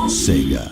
SEGA.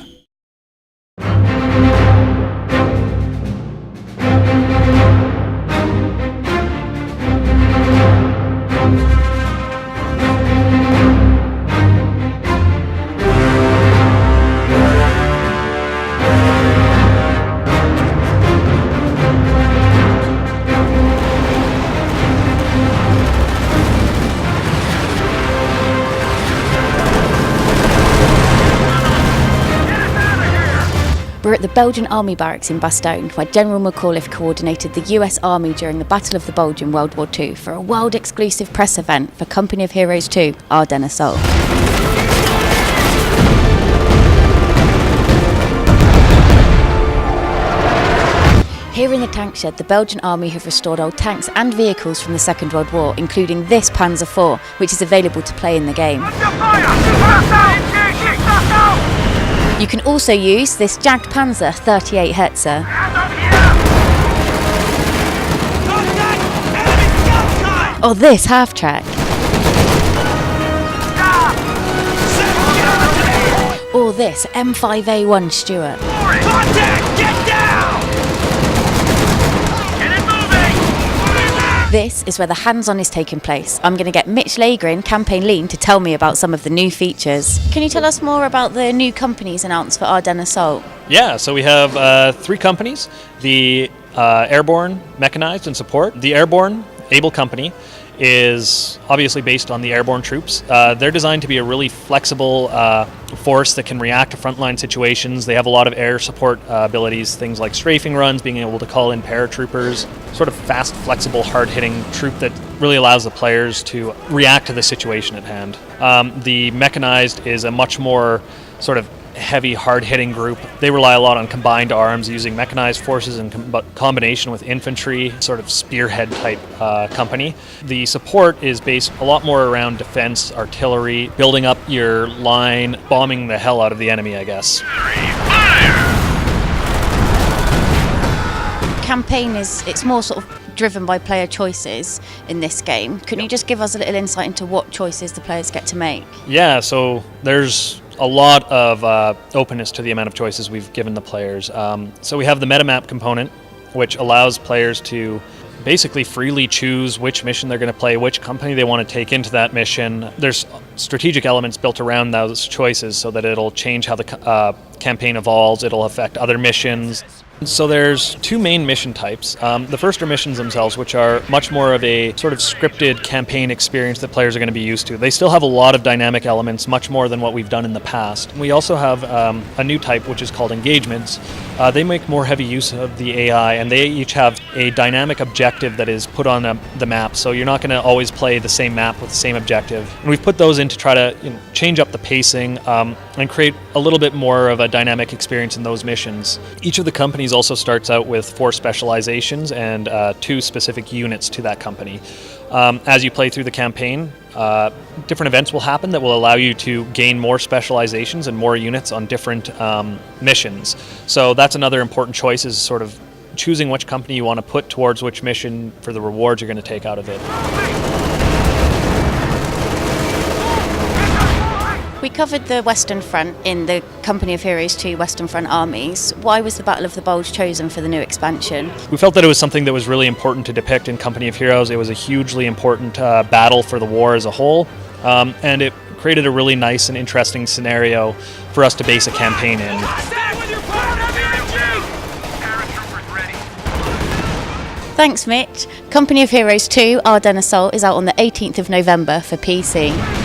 We're at the Belgian Army barracks in Bastogne, where General McAuliffe coordinated the US Army during the Battle of the Bulge in World War II for a world-exclusive press event for Company of Heroes 2, Ardennes Assault. Here in the tank shed, the Belgian Army have restored old tanks and vehicles from the Second World War, including this Panzer IV, which is available to play in the game. You can also use this jagged Panzer 38 Hetzer. Or this half-track. Or this M5A1 Stuart. This is where the hands-on is taking place. I'm going to get Mitch Lagrin, Campaign Lean, to tell me about some of the new features. Can you tell us more about the new companies announced for Ardennes Assault? Yeah, so we have 3 companies. The Airborne, Mechanized, and Support. The Airborne, Able Company, is obviously based on the airborne troops. They're designed to be a really flexible force that can react to frontline situations. They have a lot of air support abilities, things like strafing runs, being able to call in paratroopers, sort of fast, flexible, hard-hitting troop that really allows the players to react to the situation at hand. The Mechanized is a much more sort of heavy, hard-hitting group. They rely a lot on combined arms, using mechanized forces in combination with infantry, sort of spearhead type company. The Support is based a lot more around defense, artillery, building up your line, bombing the hell out of the enemy, I guess. Campaign it's more sort of driven by player choices in this game. Can you just give us a little insight into what choices the players get to make? Yeah, so there's a lot of openness to the amount of choices we've given the players. So we have the metamap component, which allows players to basically freely choose which mission they're going to play, which company they want to take into that mission. There's strategic elements built around those choices so that it'll change how the campaign evolves, it'll affect other missions. So there's 2 main mission types. The first are missions themselves, which are much more of a sort of scripted campaign experience that players are going to be used to. They still have a lot of dynamic elements, much more than what we've done in the past. We also have a new type, which is called engagements. They make more heavy use of the AI, and they each have a dynamic objective that is put on the map, so you're not going to always play the same map with the same objective. And we've put those in to try to change up the pacing and create a little bit more of a dynamic experience in those missions. Each of the companies also starts out with 4 specializations and 2 specific units to that company. As you play through the campaign, different events will happen that will allow you to gain more specializations and more units on different missions. So that's another important choice, is sort of choosing which company you want to put towards which mission for the rewards you're going to take out of it. We covered the Western Front in the Company of Heroes 2 Western Front armies. Why was the Battle of the Bulge chosen for the new expansion? We felt that it was something that was really important to depict in Company of Heroes. It was a hugely important battle for the war as a whole, and it created a really nice and interesting scenario for us to base a campaign in. Thanks, Mitch. Company of Heroes 2 Ardennes Assault is out on the 18th of November for PC.